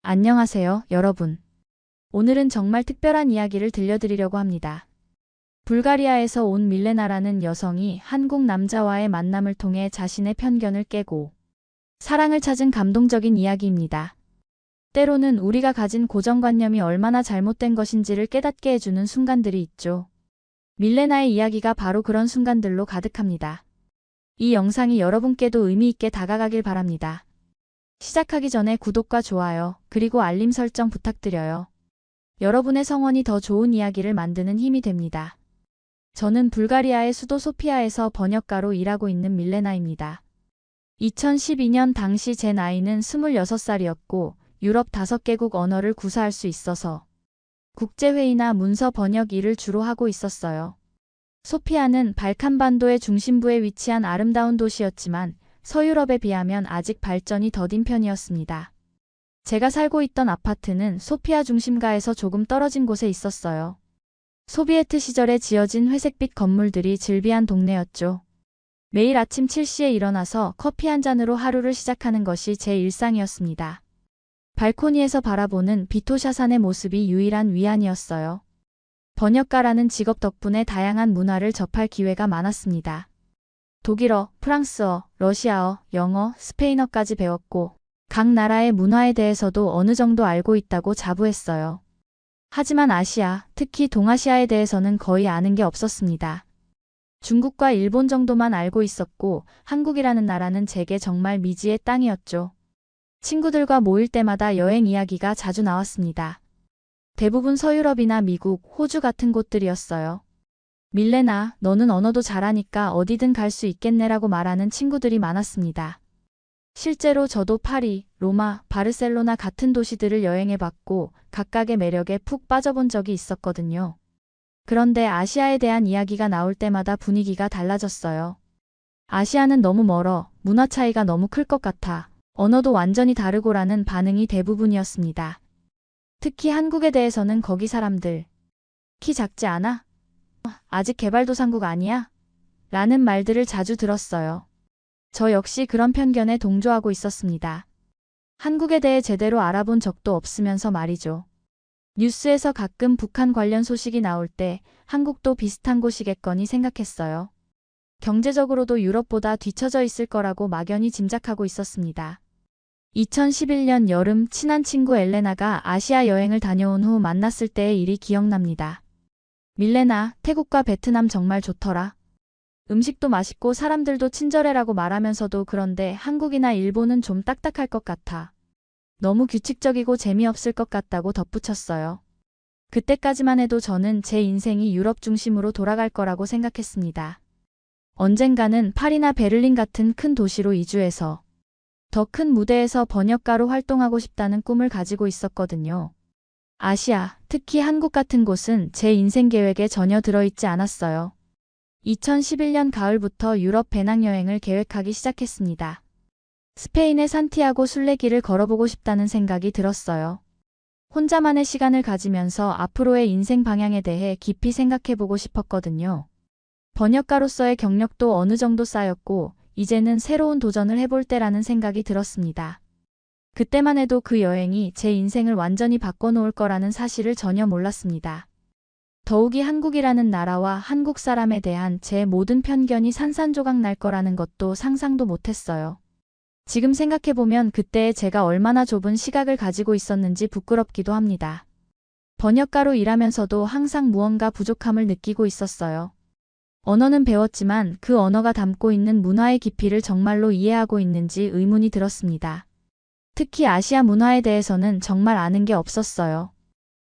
안녕하세요, 여러분. 오늘은 정말 특별한 이야기를 들려드리려고 합니다. 불가리아에서 온 밀레나라는 여성이 한국 남자와의 만남을 통해 자신의 편견을 깨고 사랑을 찾은 감동적인 이야기입니다. 때로는 우리가 가진 고정관념이 얼마나 잘못된 것인지를 깨닫게 해주는 순간들이 있죠. 밀레나의 이야기가 바로 그런 순간들로 가득합니다. 이 영상이 여러분께도 의미 있게 다가가길 바랍니다. 시작하기 전에 구독과 좋아요, 그리고 알림 설정 부탁드려요. 여러분의 성원이 더 좋은 이야기를 만드는 힘이 됩니다. 저는 불가리아의 수도 소피아에서 번역가로 일하고 있는 밀레나입니다. 2012년 당시 제 나이는 26살이었고 유럽 5개국 언어를 구사할 수 있어서 국제회의나 문서 번역 일을 주로 하고 있었어요. 소피아는 발칸반도의 중심부에 위치한 아름다운 도시였지만 서유럽에 비하면 아직 발전이 더딘 편이었습니다. 제가 살고 있던 아파트는 소피아 중심가에서 조금 떨어진 곳에 있었어요. 소비에트 시절에 지어진 회색빛 건물들이 즐비한 동네였죠. 매일 아침 7시에 일어나서 커피 한 잔으로 하루를 시작하는 것이 제 일상이었습니다. 발코니에서 바라보는 비토샤산의 모습이 유일한 위안이었어요. 번역가라는 직업 덕분에 다양한 문화를 접할 기회가 많았습니다. 독일어, 프랑스어, 러시아어, 영어, 스페인어까지 배웠고 각 나라의 문화에 대해서도 어느 정도 알고 있다고 자부했어요. 하지만 아시아, 특히 동아시아에 대해서는 거의 아는 게 없었습니다. 중국과 일본 정도만 알고 있었고 한국이라는 나라는 제게 정말 미지의 땅이었죠. 친구들과 모일 때마다 여행 이야기가 자주 나왔습니다. 대부분 서유럽이나 미국, 호주 같은 곳들이었어요. 밀레나, 너는 언어도 잘하니까 어디든 갈 수 있겠네라고 말하는 친구들이 많았습니다. 실제로 저도 파리, 로마, 바르셀로나 같은 도시들을 여행해봤고 각각의 매력에 푹 빠져본 적이 있었거든요. 그런데 아시아에 대한 이야기가 나올 때마다 분위기가 달라졌어요. 아시아는 너무 멀어, 문화 차이가 너무 클 것 같아, 언어도 완전히 다르고라는 반응이 대부분이었습니다. 특히 한국에 대해서는 거기 사람들, 키 작지 않아? 아직 개발도상국 아니야? 라는 말들을 자주 들었어요. 저 역시 그런 편견에 동조하고 있었습니다. 한국에 대해 제대로 알아본 적도 없으면서 말이죠. 뉴스에서 가끔 북한 관련 소식이 나올 때 한국도 비슷한 곳이겠거니 생각했어요. 경제적으로도 유럽보다 뒤처져 있을 거라고 막연히 짐작하고 있었습니다. 2011년 여름 친한 친구 엘레나가 아시아 여행을 다녀온 후 만났을 때의 일이 기억납니다. 밀레나, 태국과 베트남 정말 좋더라. 음식도 맛있고 사람들도 친절해라고 말하면서도 그런데 한국이나 일본은 좀 딱딱할 것 같아. 너무 규칙적이고 재미없을 것 같다고 덧붙였어요. 그때까지만 해도 저는 제 인생이 유럽 중심으로 돌아갈 거라고 생각했습니다. 언젠가는 파리나 베를린 같은 큰 도시로 이주해서 더 큰 무대에서 번역가로 활동하고 싶다는 꿈을 가지고 있었거든요. 아시아, 특히 한국 같은 곳은 제 인생 계획에 전혀 들어있지 않았어요. 2011년 가을부터 유럽 배낭여행을 계획하기 시작했습니다. 스페인의 산티아고 순례길을 걸어보고 싶다는 생각이 들었어요. 혼자만의 시간을 가지면서 앞으로의 인생 방향에 대해 깊이 생각해보고 싶었거든요. 번역가로서의 경력도 어느 정도 쌓였고 이제는 새로운 도전을 해볼 때라는 생각이 들었습니다. 그때만 해도 그 여행이 제 인생을 완전히 바꿔놓을 거라는 사실을 전혀 몰랐습니다. 더욱이 한국이라는 나라와 한국 사람에 대한 제 모든 편견이 산산조각 날 거라는 것도 상상도 못했어요. 지금 생각해보면 그때의 제가 얼마나 좁은 시각을 가지고 있었는지 부끄럽기도 합니다. 번역가로 일하면서도 항상 무언가 부족함을 느끼고 있었어요. 언어는 배웠지만 그 언어가 담고 있는 문화의 깊이를 정말로 이해하고 있는지 의문이 들었습니다. 특히 아시아 문화에 대해서는 정말 아는 게 없었어요.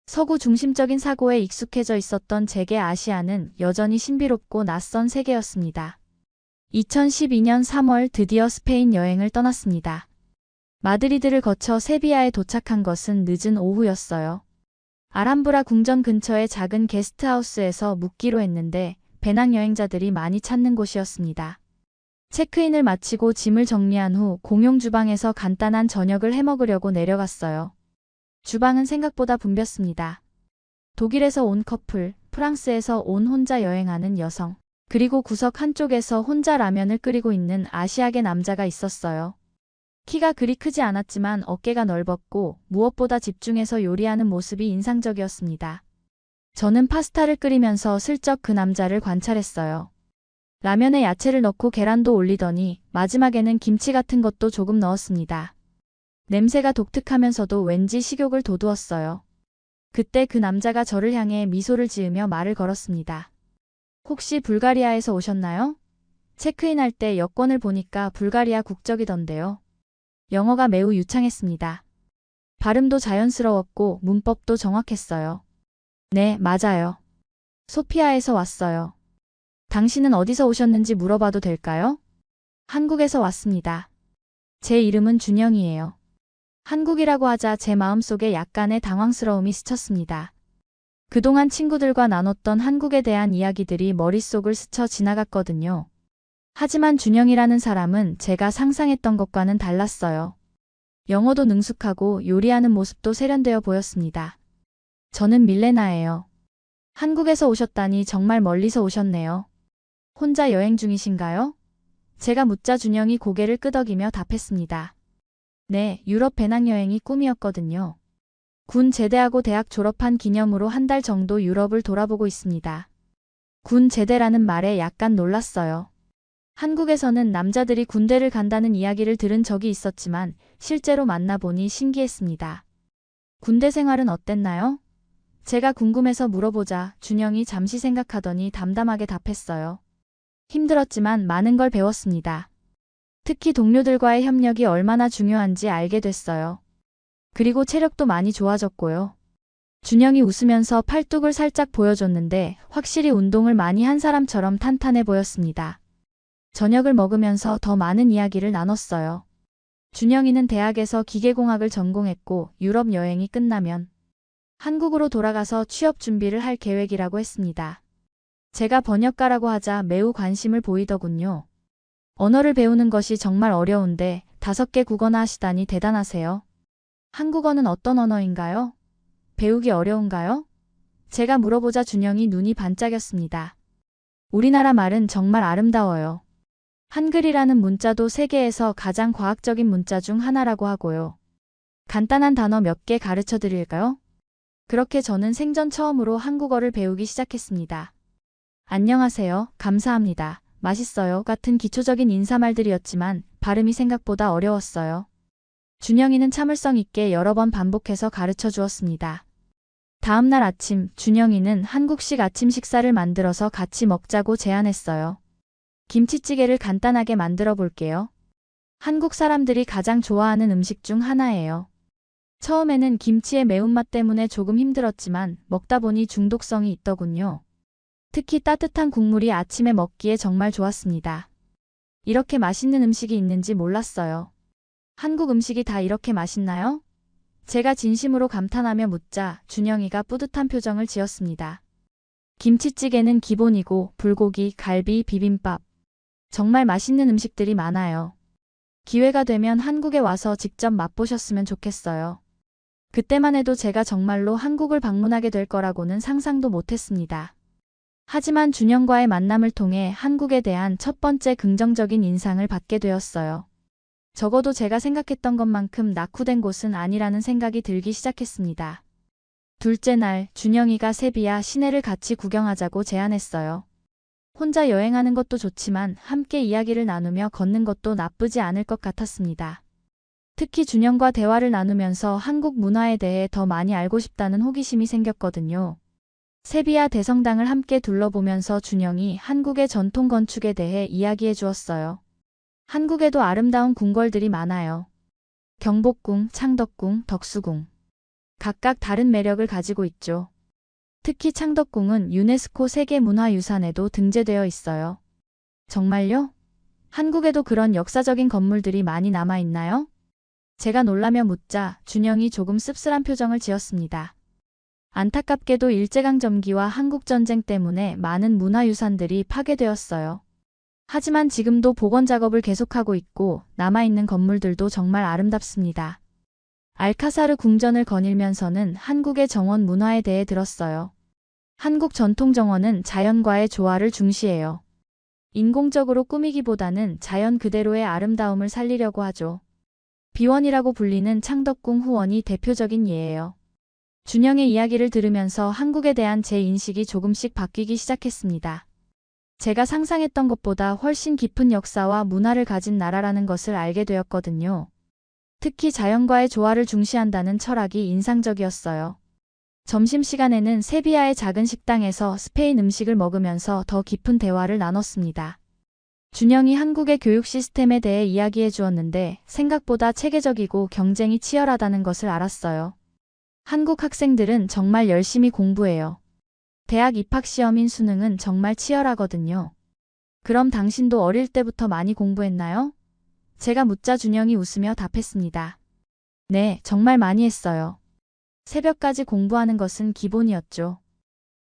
서구 중심적인 사고에 익숙해져 있었던 제게 아시아는 여전히 신비롭고 낯선 세계였습니다. 2012년 3월 드디어 스페인 여행을 떠났습니다. 마드리드를 거쳐 세비야에 도착한 것은 늦은 오후였어요. 알함브라 궁전 근처의 작은 게스트하우스에서 묵기로 했는데 배낭여행자들이 많이 찾는 곳이었습니다. 체크인을 마치고 짐을 정리한 후 공용 주방에서 간단한 저녁을 해먹으려고 내려갔어요. 주방은 생각보다 붐볐습니다. 독일에서 온 커플, 프랑스에서 온 혼자 여행하는 여성, 그리고 구석 한쪽에서 혼자 라면을 끓이고 있는 아시아계 남자가 있었어요. 키가 그리 크지 않았지만 어깨가 넓었고 무엇보다 집중해서 요리하는 모습이 인상적이었습니다. 저는 파스타를 끓이면서 슬쩍 그 남자를 관찰했어요. 라면에 야채를 넣고 계란도 올리더니 마지막에는 김치 같은 것도 조금 넣었습니다. 냄새가 독특하면서도 왠지 식욕을 돋우었어요. 그때 그 남자가 저를 향해 미소를 지으며 말을 걸었습니다. 혹시 불가리아에서 오셨나요? 체크인할 때 여권을 보니까 불가리아 국적이던데요. 영어가 매우 유창했습니다. 발음도 자연스러웠고 문법도 정확했어요. 네, 맞아요. 소피아에서 왔어요. 당신은 어디서 오셨는지 물어봐도 될까요? 한국에서 왔습니다. 제 이름은 준영이에요. 한국이라고 하자 제 마음속에 약간의 당황스러움이 스쳤습니다. 그동안 친구들과 나눴던 한국에 대한 이야기들이 머릿속을 스쳐 지나갔거든요. 하지만 준영이라는 사람은 제가 상상했던 것과는 달랐어요. 영어도 능숙하고 요리하는 모습도 세련되어 보였습니다. 저는 밀레나예요. 한국에서 오셨다니 정말 멀리서 오셨네요. 혼자 여행 중이신가요? 제가 묻자 준영이 고개를 끄덕이며 답했습니다. 네, 유럽 배낭여행이 꿈이었거든요. 군 제대하고 대학 졸업한 기념으로 한 달 정도 유럽을 돌아보고 있습니다. 군 제대라는 말에 약간 놀랐어요. 한국에서는 남자들이 군대를 간다는 이야기를 들은 적이 있었지만 실제로 만나보니 신기했습니다. 군대 생활은 어땠나요? 제가 궁금해서 물어보자 준영이 잠시 생각하더니 담담하게 답했어요. 힘들었지만 많은 걸 배웠습니다. 특히 동료들과의 협력이 얼마나 중요한지 알게 됐어요. 그리고 체력도 많이 좋아졌고요. 준영이 웃으면서 팔뚝을 살짝 보여줬는데 확실히 운동을 많이 한 사람처럼 탄탄해 보였습니다. 저녁을 먹으면서 더 많은 이야기를 나눴어요. 준영이는 대학에서 기계공학을 전공했고 유럽 여행이 끝나면 한국으로 돌아가서 취업 준비를 할 계획이라고 했습니다. 제가 번역가라고 하자 매우 관심을 보이더군요. 언어를 배우는 것이 정말 어려운데 5개 국어나 하시다니 대단하세요. 한국어는 어떤 언어인가요? 배우기 어려운가요? 제가 물어보자 준영이 눈이 반짝였습니다. 우리나라 말은 정말 아름다워요. 한글이라는 문자도 세계에서 가장 과학적인 문자 중 하나라고 하고요. 간단한 단어 몇 개 가르쳐 드릴까요? 그렇게 저는 생전 처음으로 한국어를 배우기 시작했습니다. 안녕하세요, 감사합니다, 맛있어요 같은 기초적인 인사말들이었지만 발음이 생각보다 어려웠어요. 준영이는 참을성 있게 여러 번 반복해서 가르쳐 주었습니다. 다음 날 아침, 준영이는 한국식 아침 식사를 만들어서 같이 먹자고 제안했어요. 김치찌개를 간단하게 만들어 볼게요. 한국 사람들이 가장 좋아하는 음식 중 하나예요. 처음에는 김치의 매운맛 때문에 조금 힘들었지만 먹다 보니 중독성이 있더군요. 특히 따뜻한 국물이 아침에 먹기에 정말 좋았습니다. 이렇게 맛있는 음식이 있는지 몰랐어요. 한국 음식이 다 이렇게 맛있나요? 제가 진심으로 감탄하며 묻자 준영이가 뿌듯한 표정을 지었습니다. 김치찌개는 기본이고 불고기, 갈비, 비빔밥. 정말 맛있는 음식들이 많아요. 기회가 되면 한국에 와서 직접 맛보셨으면 좋겠어요. 그때만 해도 제가 정말로 한국을 방문하게 될 거라고는 상상도 못했습니다. 하지만 준영과의 만남을 통해 한국에 대한 첫 번째 긍정적인 인상을 받게 되었어요. 적어도 제가 생각했던 것만큼 낙후된 곳은 아니라는 생각이 들기 시작했습니다. 둘째 날, 준영이가 세비야 시내를 같이 구경하자고 제안했어요. 혼자 여행하는 것도 좋지만 함께 이야기를 나누며 걷는 것도 나쁘지 않을 것 같았습니다. 특히 준영과 대화를 나누면서 한국 문화에 대해 더 많이 알고 싶다는 호기심이 생겼거든요. 세비야 대성당을 함께 둘러보면서 준영이 한국의 전통 건축에 대해 이야기해 주었어요. 한국에도 아름다운 궁궐들이 많아요. 경복궁, 창덕궁, 덕수궁. 각각 다른 매력을 가지고 있죠. 특히 창덕궁은 유네스코 세계문화유산에도 등재되어 있어요. 정말요? 한국에도 그런 역사적인 건물들이 많이 남아있나요? 제가 놀라며 묻자 준영이 조금 씁쓸한 표정을 지었습니다. 안타깝게도 일제강점기와 한국전쟁 때문에 많은 문화유산들이 파괴되었어요. 하지만 지금도 복원 작업을 계속하고 있고 남아있는 건물들도 정말 아름답습니다. 알카사르 궁전을 거닐면서는 한국의 정원 문화에 대해 들었어요. 한국 전통 정원은 자연과의 조화를 중시해요. 인공적으로 꾸미기보다는 자연 그대로의 아름다움을 살리려고 하죠. 비원이라고 불리는 창덕궁 후원이 대표적인 예예요. 준영의 이야기를 들으면서 한국에 대한 제 인식이 조금씩 바뀌기 시작했습니다. 제가 상상했던 것보다 훨씬 깊은 역사와 문화를 가진 나라라는 것을 알게 되었거든요. 특히 자연과의 조화를 중시한다는 철학이 인상적이었어요. 점심시간에는 세비야의 작은 식당에서 스페인 음식을 먹으면서 더 깊은 대화를 나눴습니다. 준영이 한국의 교육 시스템에 대해 이야기해 주었는데 생각보다 체계적이고 경쟁이 치열하다는 것을 알았어요. 한국 학생들은 정말 열심히 공부해요. 대학 입학시험인 수능은 정말 치열하거든요. 그럼 당신도 어릴 때부터 많이 공부했나요? 제가 묻자 준영이 웃으며 답했습니다. 네, 정말 많이 했어요. 새벽까지 공부하는 것은 기본이었죠.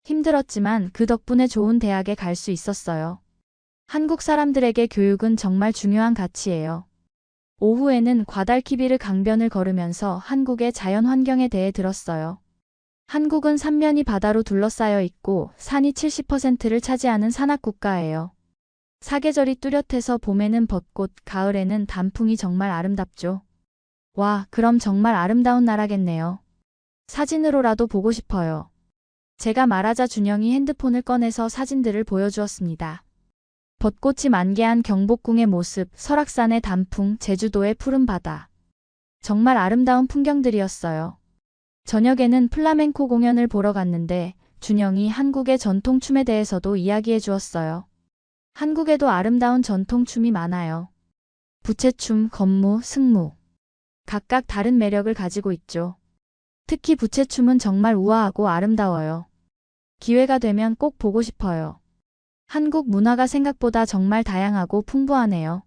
힘들었지만 그 덕분에 좋은 대학에 갈 수 있었어요. 한국 사람들에게 교육은 정말 중요한 가치예요. 오후에는 과달키비르 강변을 걸으면서 한국의 자연 환경에 대해 들었어요. 한국은 삼면이 바다로 둘러싸여 있고 산이 70%를 차지하는 산악국가예요. 사계절이 뚜렷해서 봄에는 벚꽃, 가을에는 단풍이 정말 아름답죠. 와, 그럼 정말 아름다운 나라겠네요. 사진으로라도 보고 싶어요. 제가 말하자 준영이 핸드폰을 꺼내서 사진들을 보여주었습니다. 벚꽃이 만개한 경복궁의 모습, 설악산의 단풍, 제주도의 푸른 바다. 정말 아름다운 풍경들이었어요. 저녁에는 플라멩코 공연을 보러 갔는데 준영이 한국의 전통춤에 대해서도 이야기해 주었어요. 한국에도 아름다운 전통춤이 많아요. 부채춤, 건무, 승무. 각각 다른 매력을 가지고 있죠. 특히 부채춤은 정말 우아하고 아름다워요. 기회가 되면 꼭 보고 싶어요. 한국 문화가 생각보다 정말 다양하고 풍부하네요.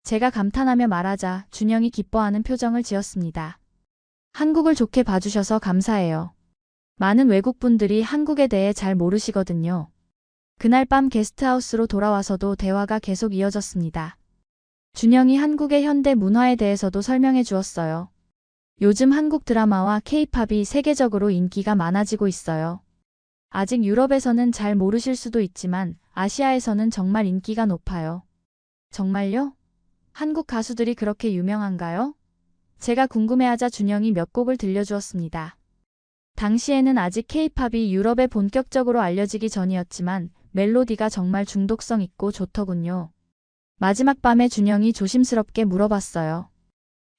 제가 감탄하며 말하자 준영이 기뻐하는 표정을 지었습니다. 한국을 좋게 봐주셔서 감사해요. 많은 외국분들이 한국에 대해 잘 모르시거든요. 그날 밤 게스트하우스로 돌아와서도 대화가 계속 이어졌습니다. 준영이 한국의 현대 문화에 대해서도 설명해 주었어요. 요즘 한국 드라마와 K-팝이 세계적으로 인기가 많아지고 있어요. 아직 유럽에서는 잘 모르실 수도 있지만 아시아에서는 정말 인기가 높아요. 정말요? 한국 가수들이 그렇게 유명한가요? 제가 궁금해하자 준영이 몇 곡을 들려주었습니다. 당시에는 아직 K-팝이 유럽에 본격적으로 알려지기 전이었지만 멜로디가 정말 중독성 있고 좋더군요. 마지막 밤에 준영이 조심스럽게 물어봤어요.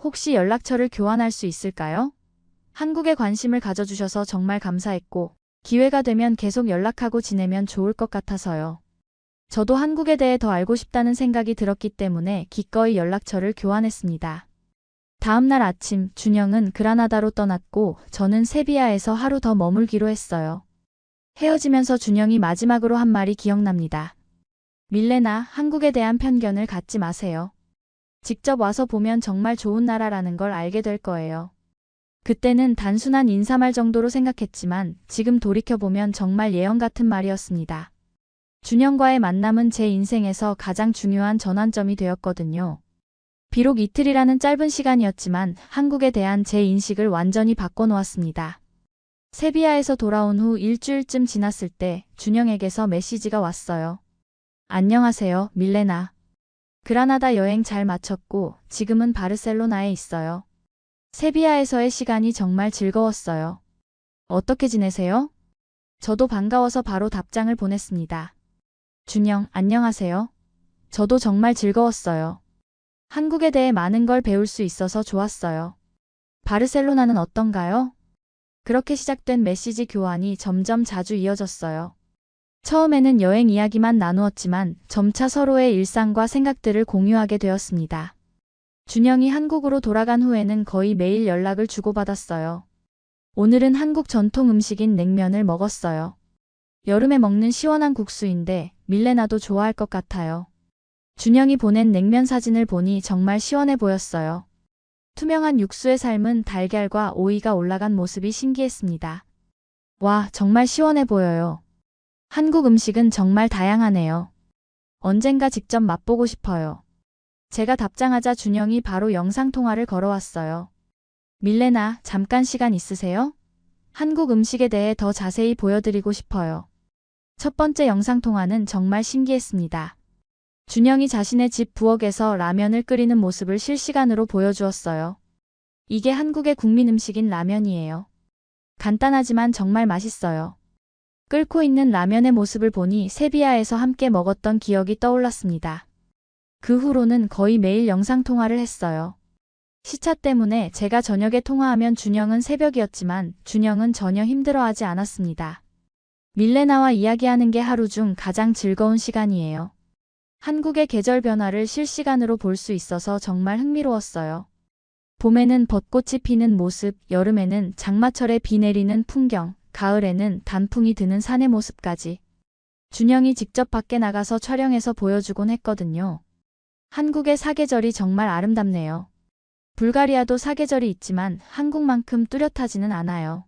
혹시 연락처를 교환할 수 있을까요? 한국에 관심을 가져주셔서 정말 감사했고 기회가 되면 계속 연락하고 지내면 좋을 것 같아서요. 저도 한국에 대해 더 알고 싶다는 생각이 들었기 때문에 기꺼이 연락처를 교환했습니다. 다음 날 아침 준영은 그라나다로 떠났고 저는 세비야에서 하루 더 머물기로 했어요. 헤어지면서 준영이 마지막으로 한 말이 기억납니다. 밀레나, 한국에 대한 편견을 갖지 마세요. 직접 와서 보면 정말 좋은 나라라는 걸 알게 될 거예요. 그때는 단순한 인사말 정도로 생각했지만 지금 돌이켜보면 정말 예언 같은 말이었습니다. 준영과의 만남은 제 인생에서 가장 중요한 전환점이 되었거든요. 비록 이틀이라는 짧은 시간이었지만 한국에 대한 제 인식을 완전히 바꿔놓았습니다. 세비야에서 돌아온 후 일주일쯤 지났을 때 준영에게서 메시지가 왔어요. 안녕하세요, 밀레나. 그라나다 여행 잘 마쳤고 지금은 바르셀로나에 있어요. 세비야에서의 시간이 정말 즐거웠어요. 어떻게 지내세요? 저도 반가워서 바로 답장을 보냈습니다. 준영, 안녕하세요. 저도 정말 즐거웠어요. 한국에 대해 많은 걸 배울 수 있어서 좋았어요. 바르셀로나는 어떤가요? 그렇게 시작된 메시지 교환이 점점 자주 이어졌어요. 처음에는 여행 이야기만 나누었지만 점차 서로의 일상과 생각들을 공유하게 되었습니다. 준영이 한국으로 돌아간 후에는 거의 매일 연락을 주고받았어요. 오늘은 한국 전통 음식인 냉면을 먹었어요. 여름에 먹는 시원한 국수인데 밀레나도 좋아할 것 같아요. 준영이 보낸 냉면 사진을 보니 정말 시원해 보였어요. 투명한 육수에 삶은 달걀과 오이가 올라간 모습이 신기했습니다. 와, 정말 시원해 보여요. 한국 음식은 정말 다양하네요. 언젠가 직접 맛보고 싶어요. 제가 답장하자 준영이 바로 영상통화를 걸어왔어요. 밀레나, 잠깐 시간 있으세요? 한국 음식에 대해 더 자세히 보여드리고 싶어요. 첫 번째 영상통화는 정말 신기했습니다. 준영이 자신의 집 부엌에서 라면을 끓이는 모습을 실시간으로 보여주었어요. 이게 한국의 국민 음식인 라면이에요. 간단하지만 정말 맛있어요. 끓고 있는 라면의 모습을 보니 세비야에서 함께 먹었던 기억이 떠올랐습니다. 그 후로는 거의 매일 영상통화를 했어요. 시차 때문에 제가 저녁에 통화하면 준영은 새벽이었지만 준영은 전혀 힘들어하지 않았습니다. 밀레나와 이야기하는 게 하루 중 가장 즐거운 시간이에요. 한국의 계절 변화를 실시간으로 볼 수 있어서 정말 흥미로웠어요. 봄에는 벚꽃이 피는 모습, 여름에는 장마철에 비 내리는 풍경, 가을에는 단풍이 드는 산의 모습까지. 준영이 직접 밖에 나가서 촬영해서 보여주곤 했거든요. 한국의 사계절이 정말 아름답네요. 불가리아도 사계절이 있지만 한국만큼 뚜렷하지는 않아요.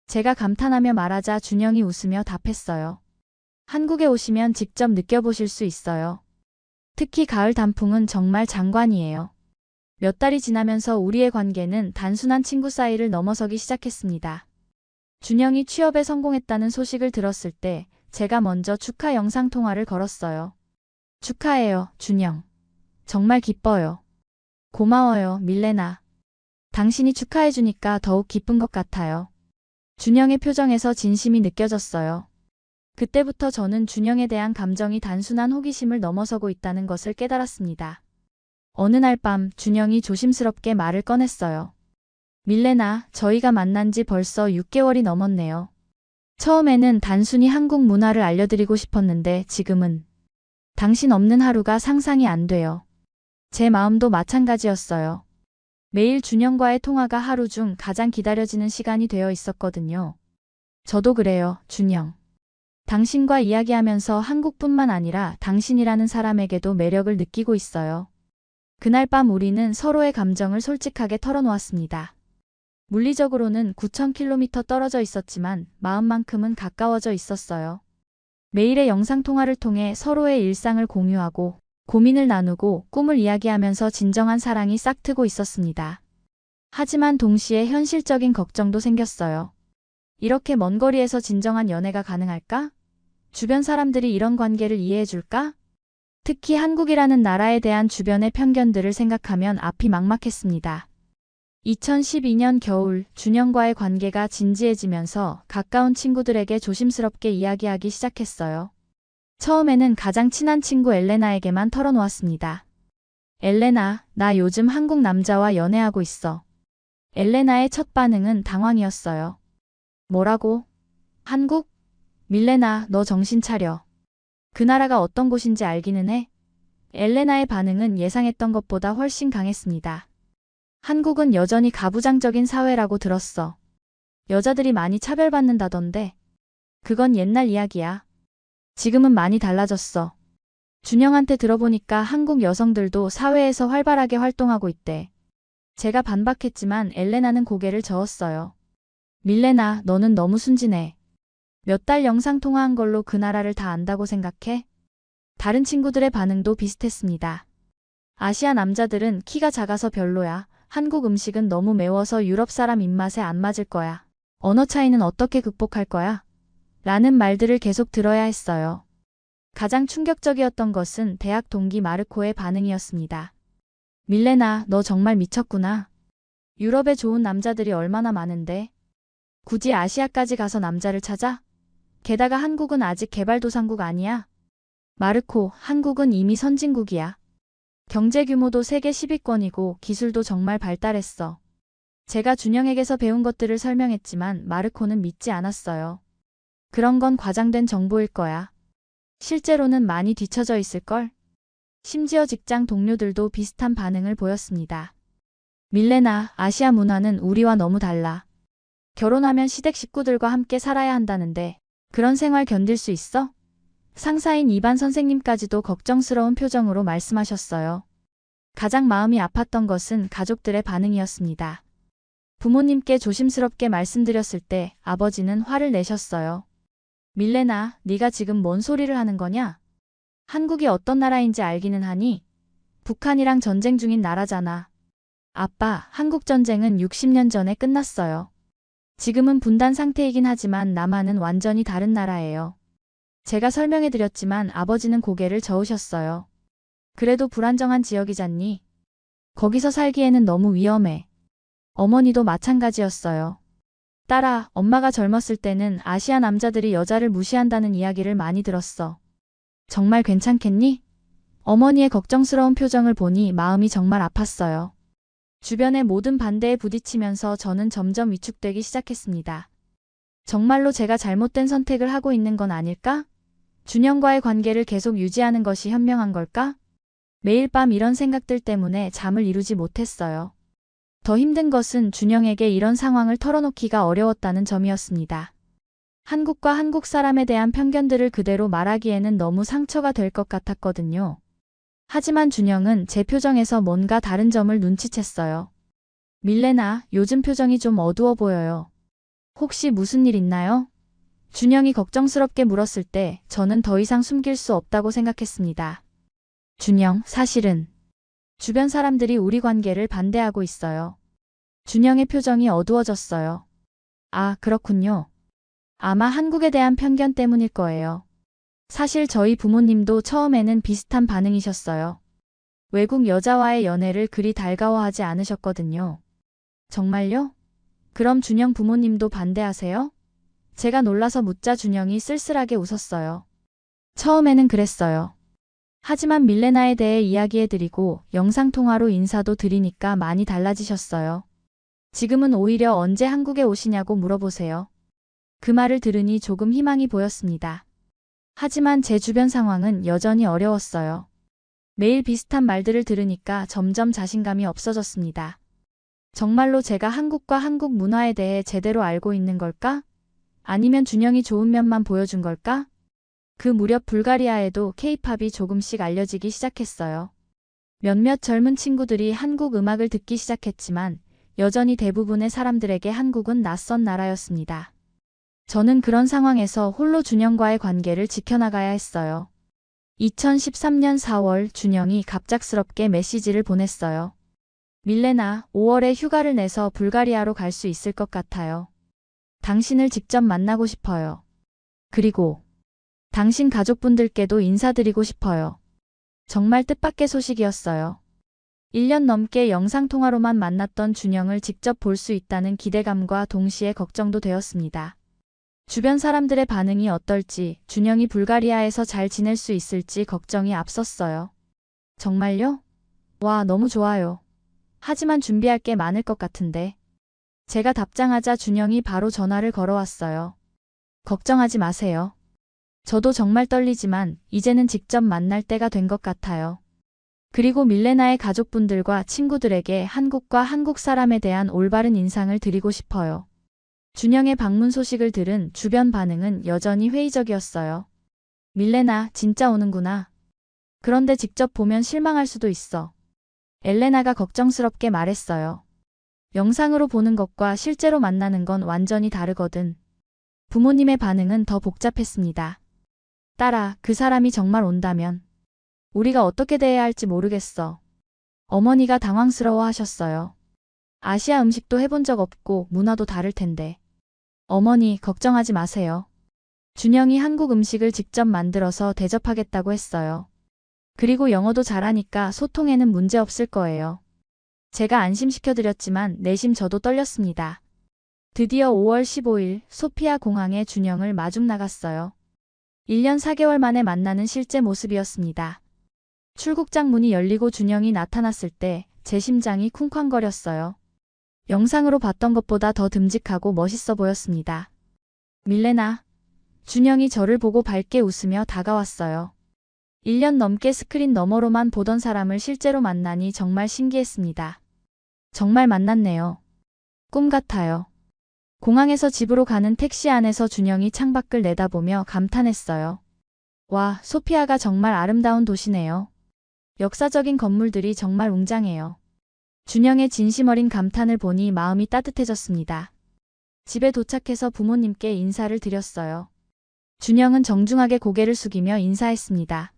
제가 감탄하며 말하자 준영이 웃으며 답했어요. 한국에 오시면 직접 느껴보실 수 있어요. 특히 가을 단풍은 정말 장관이에요. 몇 달이 지나면서 우리의 관계는 단순한 친구 사이를 넘어서기 시작했습니다. 준영이 취업에 성공했다는 소식을 들었을 때 제가 먼저 축하 영상통화를 걸었어요. 축하해요, 준영. 정말 기뻐요. 고마워요, 밀레나. 당신이 축하해주니까 더욱 기쁜 것 같아요. 준영의 표정에서 진심이 느껴졌어요. 그때부터 저는 준영에 대한 감정이 단순한 호기심을 넘어서고 있다는 것을 깨달았습니다. 어느 날 밤 준영이 조심스럽게 말을 꺼냈어요. 밀레나, 저희가 만난 지 벌써 6개월이 넘었네요. 처음에는 단순히 한국 문화를 알려드리고 싶었는데 지금은 당신 없는 하루가 상상이 안 돼요. 제 마음도 마찬가지였어요. 매일 준영과의 통화가 하루 중 가장 기다려지는 시간이 되어 있었거든요. 저도 그래요, 준영. 당신과 이야기하면서 한국뿐만 아니라 당신이라는 사람에게도 매력을 느끼고 있어요. 그날 밤 우리는 서로의 감정을 솔직하게 털어놓았습니다. 물리적으로는 9,000km 떨어져 있었지만 마음만큼은 가까워져 있었어요. 매일의 영상통화를 통해 서로의 일상을 공유하고 고민을 나누고 꿈을 이야기하면서 진정한 사랑이 싹트고 있었습니다. 하지만 동시에 현실적인 걱정도 생겼어요. 이렇게 먼 거리에서 진정한 연애가 가능할까? 주변 사람들이 이런 관계를 이해해줄까? 특히 한국이라는 나라에 대한 주변의 편견들을 생각하면 앞이 막막했습니다. 2012년 겨울 준영과의 관계가 진지해지면서 가까운 친구들에게 조심스럽게 이야기하기 시작했어요. 처음에는 가장 친한 친구 엘레나에게만 털어놓았습니다. 엘레나, 나 요즘 한국 남자와 연애하고 있어. 엘레나의 첫 반응은 당황이었어요. 뭐라고? 한국? 밀레나, 너 정신 차려. 그 나라가 어떤 곳인지 알기는 해? 엘레나의 반응은 예상했던 것보다 훨씬 강했습니다. 한국은 여전히 가부장적인 사회라고 들었어. 여자들이 많이 차별받는다던데. 그건 옛날 이야기야. 지금은 많이 달라졌어. 준영한테 들어보니까 한국 여성들도 사회에서 활발하게 활동하고 있대. 제가 반박했지만 엘레나는 고개를 저었어요. 밀레나, 너는 너무 순진해. 몇 달 영상통화한 걸로 그 나라를 다 안다고 생각해? 다른 친구들의 반응도 비슷했습니다. 아시아 남자들은 키가 작아서 별로야. 한국 음식은 너무 매워서 유럽 사람 입맛에 안 맞을 거야. 언어 차이는 어떻게 극복할 거야? 라는 말들을 계속 들어야 했어요. 가장 충격적이었던 것은 대학 동기 마르코의 반응이었습니다. 밀레나, 너 정말 미쳤구나. 유럽에 좋은 남자들이 얼마나 많은데. 굳이 아시아까지 가서 남자를 찾아? 게다가 한국은 아직 개발도상국 아니야. 마르코, 한국은 이미 선진국이야. 경제 규모도 세계 10위권이고 기술도 정말 발달했어. 제가 준영에게서 배운 것들을 설명했지만 마르코는 믿지 않았어요. 그런 건 과장된 정보일 거야. 실제로는 많이 뒤처져 있을걸? 심지어 직장 동료들도 비슷한 반응을 보였습니다. 밀레나, 아시아 문화는 우리와 너무 달라. 결혼하면 시댁 식구들과 함께 살아야 한다는데 그런 생활 견딜 수 있어? 상사인 이반 선생님까지도 걱정스러운 표정으로 말씀하셨어요. 가장 마음이 아팠던 것은 가족들의 반응이었습니다. 부모님께 조심스럽게 말씀드렸을 때 아버지는 화를 내셨어요. 밀레나, 네가 지금 뭔 소리를 하는 거냐? 한국이 어떤 나라인지 알기는 하니? 북한이랑 전쟁 중인 나라잖아. 아빠, 한국 전쟁은 60년 전에 끝났어요. 지금은 분단 상태이긴 하지만 남한은 완전히 다른 나라예요. 제가 설명해드렸지만 아버지는 고개를 저으셨어요. 그래도 불안정한 지역이잖니. 거기서 살기에는 너무 위험해. 어머니도 마찬가지였어요. 딸아, 엄마가 젊었을 때는 아시아 남자들이 여자를 무시한다는 이야기를 많이 들었어. 정말 괜찮겠니? 어머니의 걱정스러운 표정을 보니 마음이 정말 아팠어요. 주변의 모든 반대에 부딪히면서 저는 점점 위축되기 시작했습니다. 정말로 제가 잘못된 선택을 하고 있는 건 아닐까? 준영과의 관계를 계속 유지하는 것이 현명한 걸까? 매일 밤 이런 생각들 때문에 잠을 이루지 못했어요. 더 힘든 것은 준영에게 이런 상황을 털어놓기가 어려웠다는 점이었습니다. 한국과 한국 사람에 대한 편견들을 그대로 말하기에는 너무 상처가 될 것 같았거든요. 하지만 준영은 제 표정에서 뭔가 다른 점을 눈치챘어요. 밀레나, 요즘 표정이 좀 어두워 보여요. 혹시 무슨 일 있나요? 준영이 걱정스럽게 물었을 때 저는 더 이상 숨길 수 없다고 생각했습니다. 준영, 사실은 주변 사람들이 우리 관계를 반대하고 있어요. 준영의 표정이 어두워졌어요. 아, 그렇군요. 아마 한국에 대한 편견 때문일 거예요. 사실 저희 부모님도 처음에는 비슷한 반응이셨어요. 외국 여자와의 연애를 그리 달가워하지 않으셨거든요. 정말요? 그럼 준영 부모님도 반대하세요? 제가 놀라서 묻자 준영이 쓸쓸하게 웃었어요. 처음에는 그랬어요. 하지만 밀레나에 대해 이야기해드리고 영상통화로 인사도 드리니까 많이 달라지셨어요. 지금은 오히려 언제 한국에 오시냐고 물어보세요. 그 말을 들으니 조금 희망이 보였습니다. 하지만 제 주변 상황은 여전히 어려웠어요. 매일 비슷한 말들을 들으니까 점점 자신감이 없어졌습니다. 정말로 제가 한국과 한국 문화에 대해 제대로 알고 있는 걸까? 아니면 준영이 좋은 면만 보여준 걸까? 그 무렵 불가리아에도 K-팝이 조금씩 알려지기 시작했어요. 몇몇 젊은 친구들이 한국 음악을 듣기 시작했지만 여전히 대부분의 사람들에게 한국은 낯선 나라였습니다. 저는 그런 상황에서 홀로 준영과의 관계를 지켜나가야 했어요. 2013년 4월 준영이 갑작스럽게 메시지를 보냈어요. 밀레나, 5월에 휴가를 내서 불가리아로 갈 수 있을 것 같아요. 당신을 직접 만나고 싶어요. 그리고 당신 가족분들께도 인사드리고 싶어요. 정말 뜻밖의 소식이었어요. 1년 넘게 영상통화로만 만났던 준영을 직접 볼 수 있다는 기대감과 동시에 걱정도 되었습니다. 주변 사람들의 반응이 어떨지, 준영이 불가리아에서 잘 지낼 수 있을지 걱정이 앞섰어요. 정말요? 와, 너무 좋아요. 하지만 준비할 게 많을 것 같은데. 제가 답장하자 준영이 바로 전화를 걸어왔어요. 걱정하지 마세요. 저도 정말 떨리지만 이제는 직접 만날 때가 된 것 같아요. 그리고 밀레나의 가족분들과 친구들에게 한국과 한국 사람에 대한 올바른 인상을 드리고 싶어요. 준영의 방문 소식을 들은 주변 반응은 여전히 회의적이었어요. 밀레나, 진짜 오는구나. 그런데 직접 보면 실망할 수도 있어. 엘레나가 걱정스럽게 말했어요. 영상으로 보는 것과 실제로 만나는 건 완전히 다르거든. 부모님의 반응은 더 복잡했습니다. 딸아, 그 사람이 정말 온다면 우리가 어떻게 대해야 할지 모르겠어. 어머니가 당황스러워 하셨어요. 아시아 음식도 해본 적 없고 문화도 다를 텐데. 어머니, 걱정하지 마세요. 준영이 한국 음식을 직접 만들어서 대접하겠다고 했어요. 그리고 영어도 잘하니까 소통에는 문제 없을 거예요. 제가 안심시켜드렸지만 내심 저도 떨렸습니다. 드디어 5월 15일 소피아 공항에 준영을 마중 나갔어요. 1년 4개월 만에 만나는 실제 모습이었습니다. 출국장 문이 열리고 준영이 나타났을 때 제 심장이 쿵쾅거렸어요. 영상으로 봤던 것보다 더 듬직하고 멋있어 보였습니다. 밀레나. 준영이 저를 보고 밝게 웃으며 다가왔어요. 1년 넘게 스크린 너머로만 보던 사람을 실제로 만나니 정말 신기했습니다. 정말 만났네요. 꿈 같아요. 공항에서 집으로 가는 택시 안에서 준영이 창밖을 내다보며 감탄했어요. 와, 소피아가 정말 아름다운 도시네요. 역사적인 건물들이 정말 웅장해요. 준영의 진심 어린 감탄을 보니 마음이 따뜻해졌습니다. 집에 도착해서 부모님께 인사를 드렸어요. 준영은 정중하게 고개를 숙이며 인사했습니다.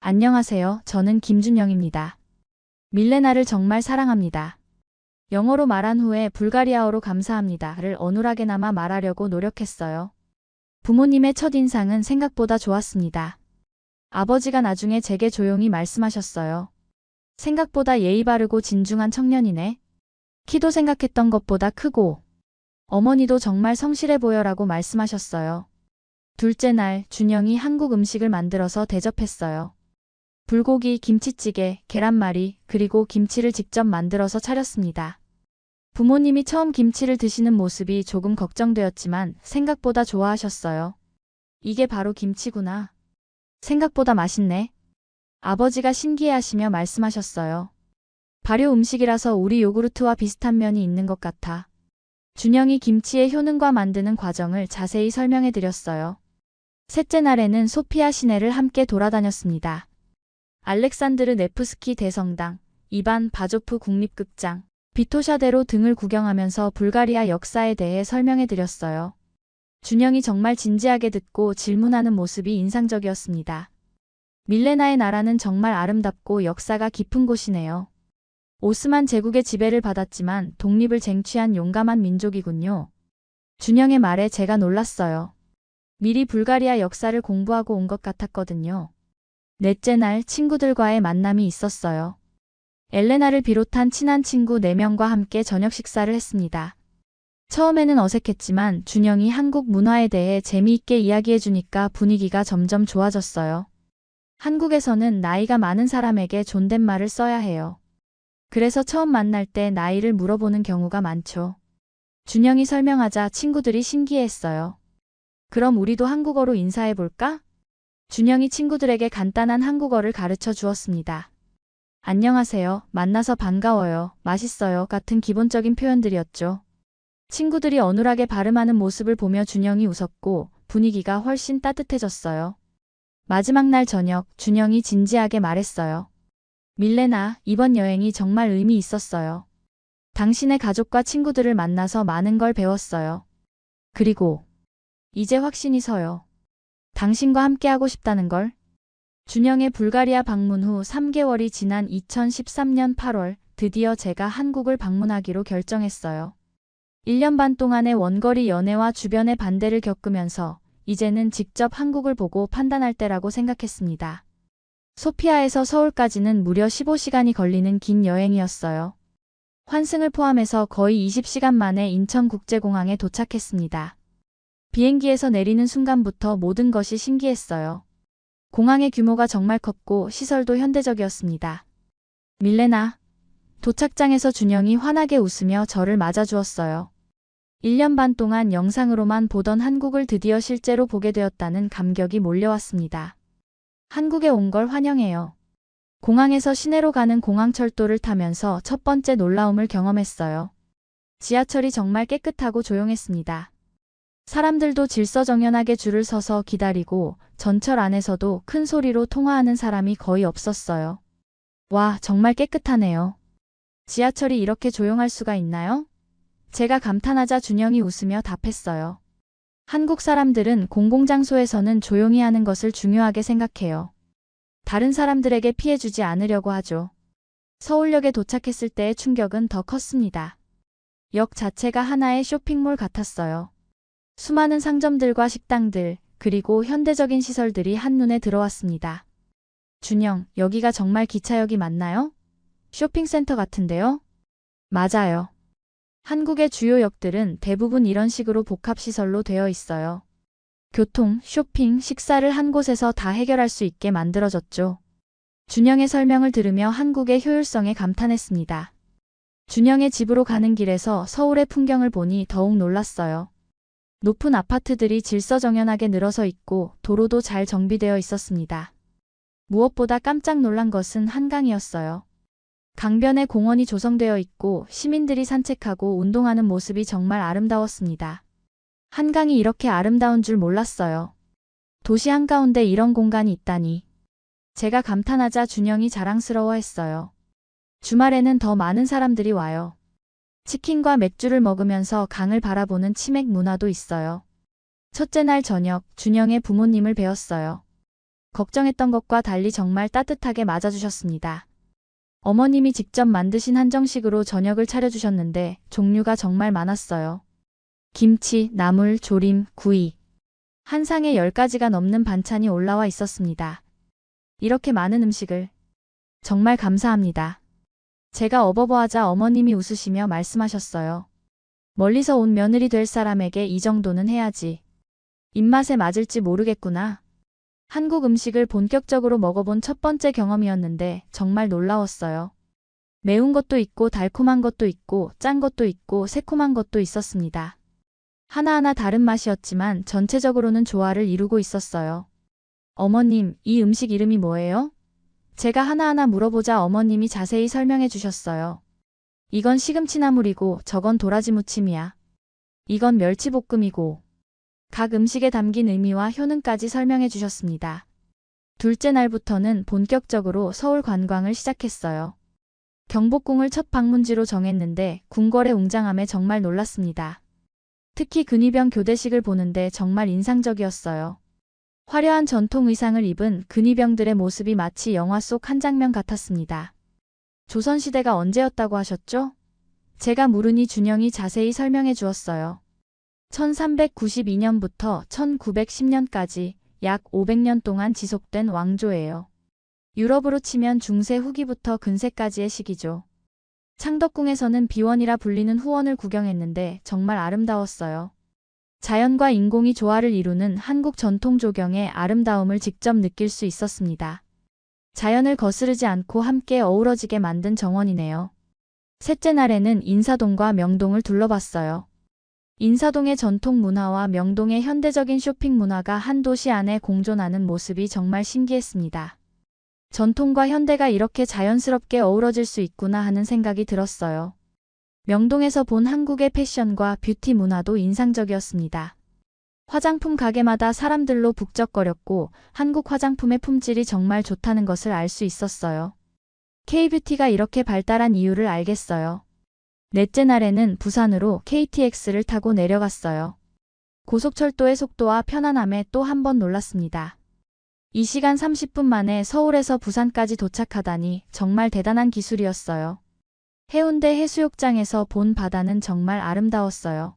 안녕하세요. 저는 김준영입니다. 밀레나를 정말 사랑합니다. 영어로 말한 후에 불가리아어로 감사합니다를 어눌하게나마 말하려고 노력했어요. 부모님의 첫인상은 생각보다 좋았습니다. 아버지가 나중에 제게 조용히 말씀하셨어요. 생각보다 예의 바르고 진중한 청년이네. 키도 생각했던 것보다 크고. 어머니도 정말 성실해 보여라고 말씀하셨어요. 둘째 날 준영이 한국 음식을 만들어서 대접했어요. 불고기, 김치찌개, 계란말이, 그리고 김치를 직접 만들어서 차렸습니다. 부모님이 처음 김치를 드시는 모습이 조금 걱정되었지만 생각보다 좋아하셨어요. 이게 바로 김치구나. 생각보다 맛있네. 아버지가 신기해하시며 말씀하셨어요. 발효 음식이라서 우리 요구르트와 비슷한 면이 있는 것 같아. 준영이 김치의 효능과 만드는 과정을 자세히 설명해 드렸어요. 셋째 날에는 소피아 시내를 함께 돌아다녔습니다. 알렉산드르 네프스키 대성당, 이반 바조프 국립극장, 비토샤대로 등을 구경하면서 불가리아 역사에 대해 설명해 드렸어요. 준영이 정말 진지하게 듣고 질문하는 모습이 인상적이었습니다. 밀레나의 나라는 정말 아름답고 역사가 깊은 곳이네요. 오스만 제국의 지배를 받았지만 독립을 쟁취한 용감한 민족이군요. 준영의 말에 제가 놀랐어요. 미리 불가리아 역사를 공부하고 온 것 같았거든요. 넷째 날 친구들과의 만남이 있었어요. 엘레나를 비롯한 친한 친구 4명과 함께 저녁 식사를 했습니다. 처음에는 어색했지만 준영이 한국 문화에 대해 재미있게 이야기해주니까 분위기가 점점 좋아졌어요. 한국에서는 나이가 많은 사람에게 존댓말을 써야 해요. 그래서 처음 만날 때 나이를 물어보는 경우가 많죠. 준영이 설명하자 친구들이 신기해했어요. 그럼 우리도 한국어로 인사해볼까? 준영이 친구들에게 간단한 한국어를 가르쳐 주었습니다. 안녕하세요, 만나서 반가워요, 맛있어요 같은 기본적인 표현들이었죠. 친구들이 어눌하게 발음하는 모습을 보며 준영이 웃었고 분위기가 훨씬 따뜻해졌어요. 마지막 날 저녁, 준영이 진지하게 말했어요. 밀레나, 이번 여행이 정말 의미 있었어요. 당신의 가족과 친구들을 만나서 많은 걸 배웠어요. 그리고 이제 확신이 서요. 당신과 함께하고 싶다는 걸. 준영의 불가리아 방문 후 3개월이 지난 2013년 8월 드디어 제가 한국을 방문하기로 결정했어요. 1년 반 동안의 원거리 연애와 주변의 반대를 겪으면서 이제는 직접 한국을 보고 판단할 때라고 생각했습니다. 소피아에서 서울까지는 무려 15시간이 걸리는 긴 여행이었어요. 환승을 포함해서 거의 20시간 만에 인천국제공항에 도착했습니다. 비행기에서 내리는 순간부터 모든 것이 신기했어요. 공항의 규모가 정말 컸고 시설도 현대적이었습니다. 밀레나. 도착장에서 준영이 환하게 웃으며 저를 맞아주었어요. 1년 반 동안 영상으로만 보던 한국을 드디어 실제로 보게 되었다는 감격이 몰려왔습니다. 한국에 온 걸 환영해요. 공항에서 시내로 가는 공항철도를 타면서 첫 번째 놀라움을 경험했어요. 지하철이 정말 깨끗하고 조용했습니다. 사람들도 질서정연하게 줄을 서서 기다리고 전철 안에서도 큰 소리로 통화하는 사람이 거의 없었어요. 와, 정말 깨끗하네요. 지하철이 이렇게 조용할 수가 있나요? 제가 감탄하자 준영이 웃으며 답했어요. 한국 사람들은 공공장소에서는 조용히 하는 것을 중요하게 생각해요. 다른 사람들에게 피해주지 않으려고 하죠. 서울역에 도착했을 때의 충격은 더 컸습니다. 역 자체가 하나의 쇼핑몰 같았어요. 수많은 상점들과 식당들, 그리고 현대적인 시설들이 한눈에 들어왔습니다. 준영, 여기가 정말 기차역이 맞나요? 쇼핑센터 같은데요? 맞아요. 한국의 주요 역들은 대부분 이런 식으로 복합시설로 되어 있어요. 교통, 쇼핑, 식사를 한 곳에서 다 해결할 수 있게 만들어졌죠. 준영의 설명을 들으며 한국의 효율성에 감탄했습니다. 준영의 집으로 가는 길에서 서울의 풍경을 보니 더욱 놀랐어요. 높은 아파트들이 질서정연하게 늘어서 있고 도로도 잘 정비되어 있었습니다. 무엇보다 깜짝 놀란 것은 한강이었어요. 강변에 공원이 조성되어 있고 시민들이 산책하고 운동하는 모습이 정말 아름다웠습니다. 한강이 이렇게 아름다운 줄 몰랐어요. 도시 한가운데 이런 공간이 있다니. 제가 감탄하자 준영이 자랑스러워했어요. 주말에는 더 많은 사람들이 와요. 치킨과 맥주를 먹으면서 강을 바라보는 치맥 문화도 있어요. 첫째 날 저녁, 준영의 부모님을 뵈었어요. 걱정했던 것과 달리 정말 따뜻하게 맞아주셨습니다. 어머님이 직접 만드신 한정식으로 저녁을 차려주셨는데 종류가 정말 많았어요. 김치, 나물, 조림, 구이. 한 상에 10가지가 넘는 반찬이 올라와 있었습니다. 이렇게 많은 음식을. 정말 감사합니다. 제가 어버버하자 어머님이 웃으시며 말씀하셨어요. 멀리서 온 며느리 될 사람에게 이 정도는 해야지. 입맛에 맞을지 모르겠구나. 한국 음식을 본격적으로 먹어본 첫 번째 경험이었는데 정말 놀라웠어요. 매운 것도 있고 달콤한 것도 있고 짠 것도 있고 새콤한 것도 있었습니다. 하나하나 다른 맛이었지만 전체적으로는 조화를 이루고 있었어요. 어머님, 이 음식 이름이 뭐예요? 제가 하나하나 물어보자 어머님이 자세히 설명해 주셨어요. 이건 시금치나물이고 저건 도라지 무침이야. 이건 멸치볶음이고. 각 음식에 담긴 의미와 효능까지 설명해 주셨습니다. 둘째 날부터는 본격적으로 서울 관광을 시작했어요. 경복궁을 첫 방문지로 정했는데 궁궐의 웅장함에 정말 놀랐습니다. 특히 근위병 교대식을 보는데 정말 인상적이었어요. 화려한 전통 의상을 입은 근위병들의 모습이 마치 영화 속 한 장면 같았습니다. 조선시대가 언제였다고 하셨죠? 제가 물으니 준영이 자세히 설명해 주었어요. 1392년부터 1910년까지 약 500년 동안 지속된 왕조예요. 유럽으로 치면 중세 후기부터 근세까지의 시기죠. 창덕궁에서는 비원이라 불리는 후원을 구경했는데 정말 아름다웠어요. 자연과 인공이 조화를 이루는 한국 전통 조경의 아름다움을 직접 느낄 수 있었습니다. 자연을 거스르지 않고 함께 어우러지게 만든 정원이네요. 셋째 날에는 인사동과 명동을 둘러봤어요. 인사동의 전통 문화와 명동의 현대적인 쇼핑 문화가 한 도시 안에 공존하는 모습이 정말 신기했습니다. 전통과 현대가 이렇게 자연스럽게 어우러질 수 있구나 하는 생각이 들었어요. 명동에서 본 한국의 패션과 뷰티 문화도 인상적이었습니다. 화장품 가게마다 사람들로 북적거렸고 한국 화장품의 품질이 정말 좋다는 것을 알 수 있었어요. K-뷰티가 이렇게 발달한 이유를 알겠어요. 넷째 날에는 부산으로 KTX를 타고 내려갔어요. 고속철도의 속도와 편안함에 또 한 번 놀랐습니다. 2시간 30분 만에 서울에서 부산까지 도착하다니 정말 대단한 기술이었어요. 해운대 해수욕장에서 본 바다는 정말 아름다웠어요.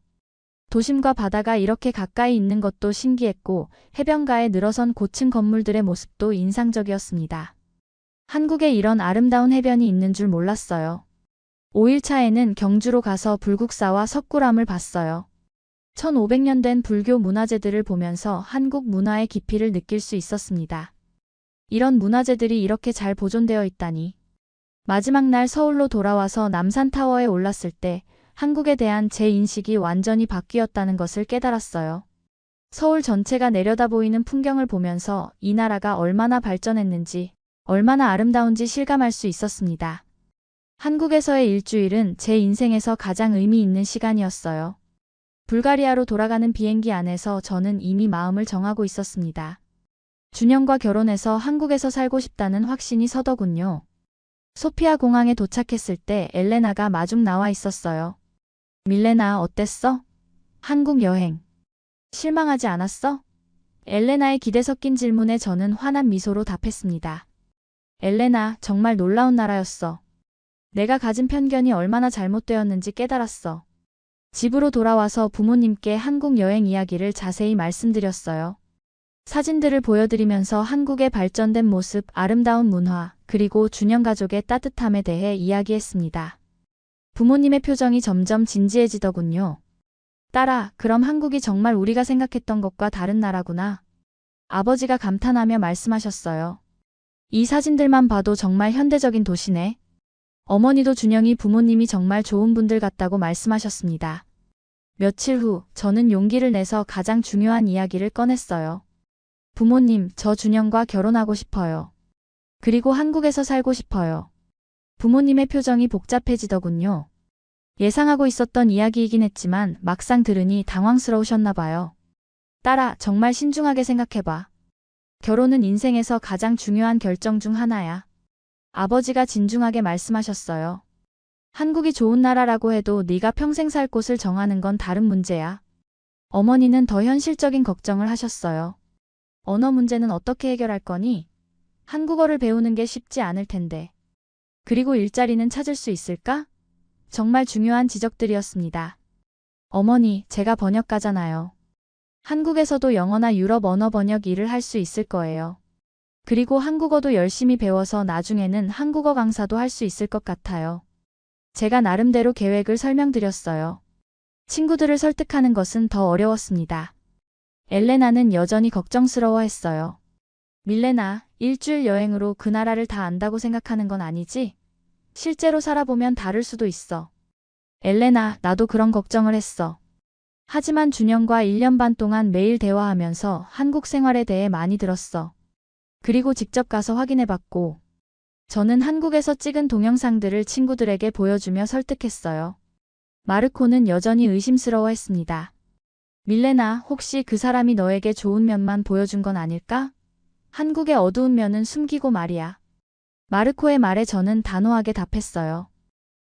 도심과 바다가 이렇게 가까이 있는 것도 신기했고 해변가에 늘어선 고층 건물들의 모습도 인상적이었습니다. 한국에 이런 아름다운 해변이 있는 줄 몰랐어요. 5일차에는 경주로 가서 불국사와 석굴암을 봤어요. 1500년 된 불교 문화재들을 보면서 한국 문화의 깊이를 느낄 수 있었습니다. 이런 문화재들이 이렇게 잘 보존되어 있다니. 마지막 날 서울로 돌아와서 남산타워에 올랐을 때 한국에 대한 제 인식이 완전히 바뀌었다는 것을 깨달았어요. 서울 전체가 내려다보이는 풍경을 보면서 이 나라가 얼마나 발전했는지, 얼마나 아름다운지 실감할 수 있었습니다. 한국에서의 일주일은 제 인생에서 가장 의미 있는 시간이었어요. 불가리아로 돌아가는 비행기 안에서 저는 이미 마음을 정하고 있었습니다. 준영과 결혼해서 한국에서 살고 싶다는 확신이 서더군요. 소피아 공항에 도착했을 때 엘레나가 마중 나와 있었어요. 밀레나, 어땠어? 한국 여행. 실망하지 않았어? 엘레나의 기대 섞인 질문에 저는 환한 미소로 답했습니다. 엘레나, 정말 놀라운 나라였어. 내가 가진 편견이 얼마나 잘못되었는지 깨달았어. 집으로 돌아와서 부모님께 한국 여행 이야기를 자세히 말씀드렸어요. 사진들을 보여드리면서 한국의 발전된 모습, 아름다운 문화, 그리고 준영 가족의 따뜻함에 대해 이야기했습니다. 부모님의 표정이 점점 진지해지더군요. 딸아, 그럼 한국이 정말 우리가 생각했던 것과 다른 나라구나. 아버지가 감탄하며 말씀하셨어요. 이 사진들만 봐도 정말 현대적인 도시네. 어머니도 준영이 부모님이 정말 좋은 분들 같다고 말씀하셨습니다. 며칠 후 저는 용기를 내서 가장 중요한 이야기를 꺼냈어요. 부모님, 저 준영과 결혼하고 싶어요. 그리고 한국에서 살고 싶어요. 부모님의 표정이 복잡해지더군요. 예상하고 있었던 이야기이긴 했지만 막상 들으니 당황스러우셨나 봐요. 딸아, 정말 신중하게 생각해봐. 결혼은 인생에서 가장 중요한 결정 중 하나야. 아버지가 진중하게 말씀하셨어요. 한국이 좋은 나라라고 해도 네가 평생 살 곳을 정하는 건 다른 문제야. 어머니는 더 현실적인 걱정을 하셨어요. 언어 문제는 어떻게 해결할 거니? 한국어를 배우는 게 쉽지 않을 텐데. 그리고 일자리는 찾을 수 있을까? 정말 중요한 지적들이었습니다. 어머니, 제가 번역가잖아요. 한국에서도 영어나 유럽 언어 번역 일을 할 수 있을 거예요. 그리고 한국어도 열심히 배워서 나중에는 한국어 강사도 할 수 있을 것 같아요. 제가 나름대로 계획을 설명드렸어요. 친구들을 설득하는 것은 더 어려웠습니다. 엘레나는 여전히 걱정스러워했어요. 밀레나, 일주일 여행으로 그 나라를 다 안다고 생각하는 건 아니지? 실제로 살아보면 다를 수도 있어. 엘레나, 나도 그런 걱정을 했어. 하지만 준영과 1년 반 동안 매일 대화하면서 한국 생활에 대해 많이 들었어. 그리고 직접 가서 확인해봤고, 저는 한국에서 찍은 동영상들을 친구들에게 보여주며 설득했어요. 마르코는 여전히 의심스러워했습니다. 밀레나, 혹시 그 사람이 너에게 좋은 면만 보여준 건 아닐까? 한국의 어두운 면은 숨기고 말이야. 마르코의 말에 저는 단호하게 답했어요.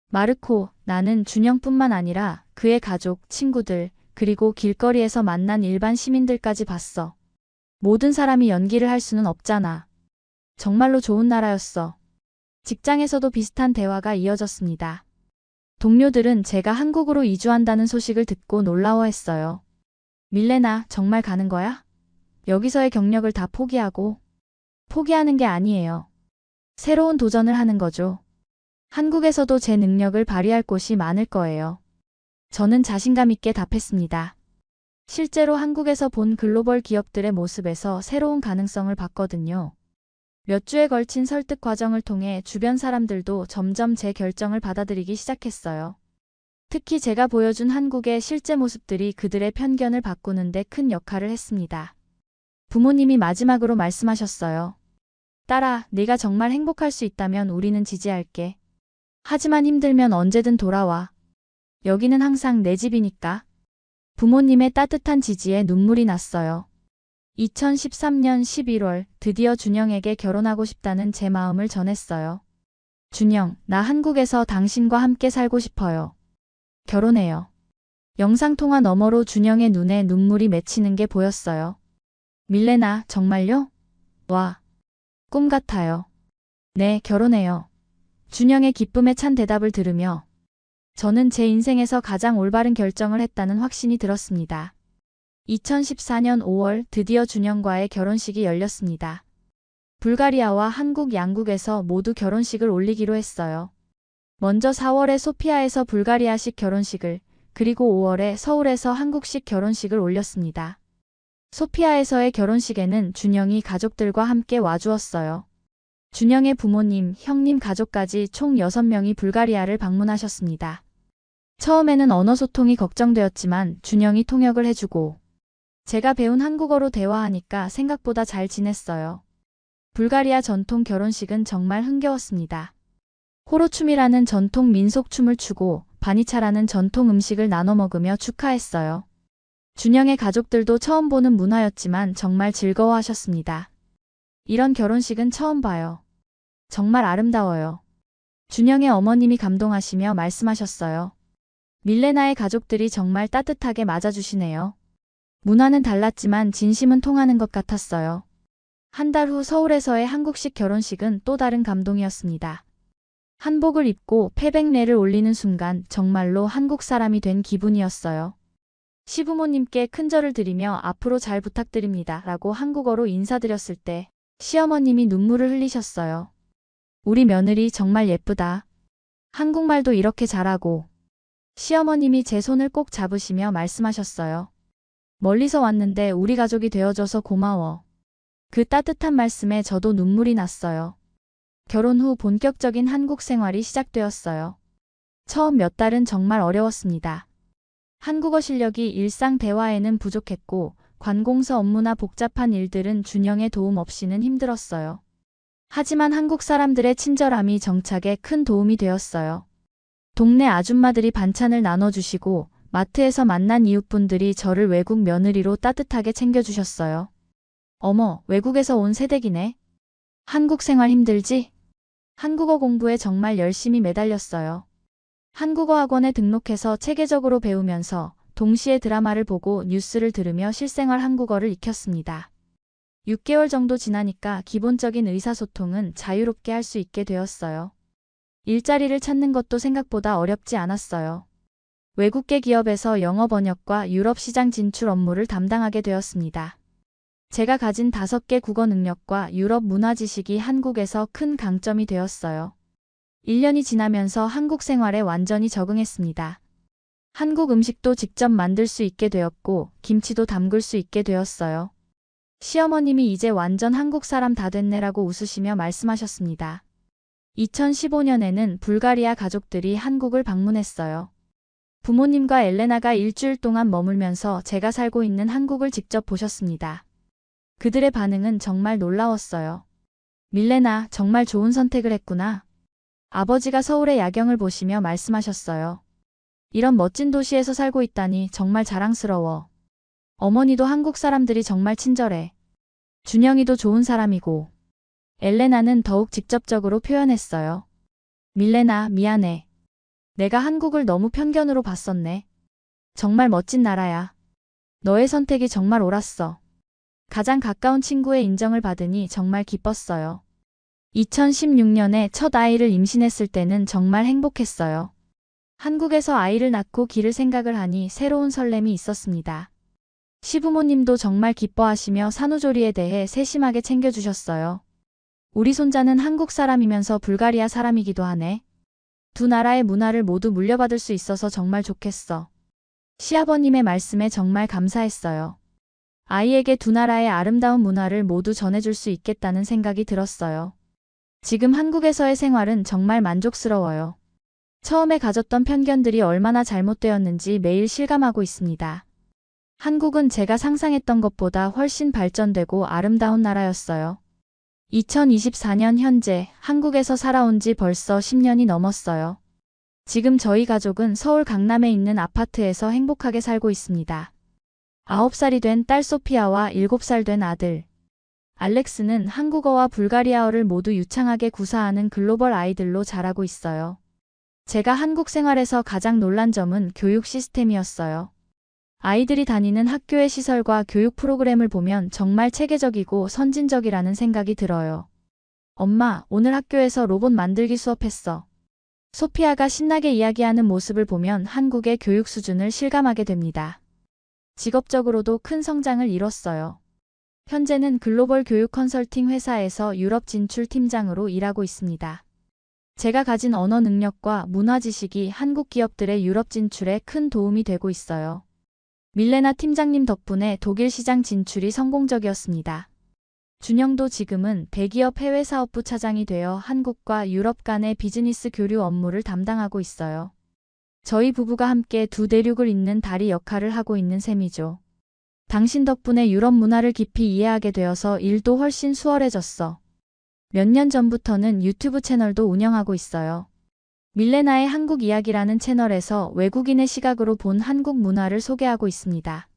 마르코, 나는 준영뿐만 아니라 그의 가족, 친구들, 그리고 길거리에서 만난 일반 시민들까지 봤어. 모든 사람이 연기를 할 수는 없잖아. 정말로 좋은 나라였어. 직장에서도 비슷한 대화가 이어졌습니다. 동료들은 제가 한국으로 이주한다는 소식을 듣고 놀라워했어요. 밀레나, 정말 가는 거야? 여기서의 경력을 다 포기하고? 포기하는 게 아니에요. 새로운 도전을 하는 거죠. 한국에서도 제 능력을 발휘할 곳이 많을 거예요. 저는 자신감 있게 답했습니다. 실제로 한국에서 본 글로벌 기업들의 모습에서 새로운 가능성을 봤거든요. 몇 주에 걸친 설득 과정을 통해 주변 사람들도 점점 제 결정을 받아들이기 시작했어요. 특히 제가 보여준 한국의 실제 모습들이 그들의 편견을 바꾸는데 큰 역할을 했습니다. 부모님이 마지막으로 말씀하셨어요. 딸아, 네가 정말 행복할 수 있다면 우리는 지지할게. 하지만 힘들면 언제든 돌아와. 여기는 항상 내 집이니까. 부모님의 따뜻한 지지에 눈물이 났어요. 2013년 11월 드디어 준영에게 결혼하고 싶다는 제 마음을 전했어요. 준영, 나 한국에서 당신과 함께 살고 싶어요. 결혼해요. 영상통화 너머로 준영의 눈에 눈물이 맺히는 게 보였어요. 밀레나, 정말요? 와, 꿈 같아요. 네, 결혼해요. 준영의 기쁨에 찬 대답을 들으며 저는 제 인생에서 가장 올바른 결정을 했다는 확신이 들었습니다. 2014년 5월 드디어 준영과의 결혼식이 열렸습니다. 불가리아와 한국 양국에서 모두 결혼식을 올리기로 했어요. 먼저 4월에 소피아에서 불가리아식 결혼식을, 그리고 5월에 서울에서 한국식 결혼식을 올렸습니다. 소피아에서의 결혼식에는 준영이 가족들과 함께 와주었어요. 준영의 부모님, 형님 가족까지 총 6명이 불가리아를 방문하셨습니다. 처음에는 언어 소통이 걱정되었지만 준영이 통역을 해주고 제가 배운 한국어로 대화하니까 생각보다 잘 지냈어요. 불가리아 전통 결혼식은 정말 흥겨웠습니다. 호로춤이라는 전통 민속춤을 추고 바니차라는 전통 음식을 나눠 먹으며 축하했어요. 준영의 가족들도 처음 보는 문화였지만 정말 즐거워하셨습니다. 이런 결혼식은 처음 봐요. 정말 아름다워요. 준영의 어머님이 감동하시며 말씀하셨어요. 밀레나의 가족들이 정말 따뜻하게 맞아주시네요. 문화는 달랐지만 진심은 통하는 것 같았어요. 한 달 후 서울에서의 한국식 결혼식은 또 다른 감동이었습니다. 한복을 입고 패백레를 올리는 순간 정말로 한국 사람이 된 기분이었어요. 시부모님께 큰절을 드리며 앞으로 잘 부탁드립니다 라고 한국어로 인사드렸을 때 시어머님이 눈물을 흘리셨어요. 우리 며느리 정말 예쁘다. 한국말도 이렇게 잘하고. 시어머님이 제 손을 꼭 잡으시며 말씀하셨어요. 멀리서 왔는데 우리 가족이 되어줘서 고마워. 그 따뜻한 말씀에 저도 눈물이 났어요. 결혼 후 본격적인 한국 생활이 시작되었어요. 처음 몇 달은 정말 어려웠습니다. 한국어 실력이 일상 대화에는 부족했고 관공서 업무나 복잡한 일들은 준영의 도움 없이는 힘들었어요. 하지만 한국 사람들의 친절함이 정착에 큰 도움이 되었어요. 동네 아줌마들이 반찬을 나눠주시고 마트에서 만난 이웃분들이 저를 외국 며느리로 따뜻하게 챙겨주셨어요. 어머, 외국에서 온 새댁이네. 한국 생활 힘들지? 한국어 공부에 정말 열심히 매달렸어요. 한국어 학원에 등록해서 체계적으로 배우면서 동시에 드라마를 보고 뉴스를 들으며 실생활 한국어를 익혔습니다. 6개월 정도 지나니까 기본적인 의사소통은 자유롭게 할 수 있게 되었어요. 일자리를 찾는 것도 생각보다 어렵지 않았어요. 외국계 기업에서 영어 번역과 유럽 시장 진출 업무를 담당하게 되었습니다. 제가 가진 5개 국어 능력과 유럽 문화 지식이 한국에서 큰 강점이 되었어요. 1년이 지나면서 한국 생활에 완전히 적응했습니다. 한국 음식도 직접 만들 수 있게 되었고 김치도 담글 수 있게 되었어요. 시어머님이 이제 완전 한국 사람 다 됐네라고 웃으시며 말씀하셨습니다. 2015년에는 불가리아 가족들이 한국을 방문했어요. 부모님과 엘레나가 일주일 동안 머물면서 제가 살고 있는 한국을 직접 보셨습니다. 그들의 반응은 정말 놀라웠어요. 밀레나, 정말 좋은 선택을 했구나. 아버지가 서울의 야경을 보시며 말씀하셨어요. 이런 멋진 도시에서 살고 있다니 정말 자랑스러워. 어머니도 한국 사람들이 정말 친절해. 준영이도 좋은 사람이고. 엘레나는 더욱 직접적으로 표현했어요. 밀레나, 미안해. 내가 한국을 너무 편견으로 봤었네. 정말 멋진 나라야. 너의 선택이 정말 옳았어. 가장 가까운 친구의 인정을 받으니 정말 기뻤어요. 2016년에 첫 아이를 임신했을 때는 정말 행복했어요. 한국에서 아이를 낳고 기를 생각을 하니 새로운 설렘이 있었습니다. 시부모님도 정말 기뻐하시며 산후조리에 대해 세심하게 챙겨주셨어요. 우리 손자는 한국 사람이면서 불가리아 사람이기도 하네. 두 나라의 문화를 모두 물려받을 수 있어서 정말 좋겠어. 시아버님의 말씀에 정말 감사했어요. 아이에게 두 나라의 아름다운 문화를 모두 전해줄 수 있겠다는 생각이 들었어요. 지금 한국에서의 생활은 정말 만족스러워요. 처음에 가졌던 편견들이 얼마나 잘못되었는지 매일 실감하고 있습니다. 한국은 제가 상상했던 것보다 훨씬 발전되고 아름다운 나라였어요. 2024년 현재 한국에서 살아온 지 벌써 10년이 넘었어요. 지금 저희 가족은 서울 강남에 있는 아파트에서 행복하게 살고 있습니다. 9살이 된 딸 소피아와 7살 된 아들 알렉스는 한국어와 불가리아어를 모두 유창하게 구사하는 글로벌 아이들로 자라고 있어요. 제가 한국 생활에서 가장 놀란 점은 교육 시스템이었어요. 아이들이 다니는 학교의 시설과 교육 프로그램을 보면 정말 체계적이고 선진적이라는 생각이 들어요. 엄마, 오늘 학교에서 로봇 만들기 수업했어. 소피아가 신나게 이야기하는 모습을 보면 한국의 교육 수준을 실감하게 됩니다. 직업적으로도 큰 성장을 이뤘어요. 현재는 글로벌 교육 컨설팅 회사에서 유럽 진출 팀장으로 일하고 있습니다. 제가 가진 언어 능력과 문화 지식이 한국 기업들의 유럽 진출에 큰 도움이 되고 있어요. 밀레나 팀장님 덕분에 독일 시장 진출이 성공적이었습니다. 준영도 지금은 대기업 해외사업부 차장이 되어 한국과 유럽 간의 비즈니스 교류 업무를 담당하고 있어요. 저희 부부가 함께 두 대륙을 잇는 다리 역할을 하고 있는 셈이죠. 당신 덕분에 유럽 문화를 깊이 이해하게 되어서 일도 훨씬 수월해졌어. 몇 년 전부터는 유튜브 채널도 운영하고 있어요. 밀레나의 한국 이야기라는 채널에서 외국인의 시각으로 본 한국 문화를 소개하고 있습니다.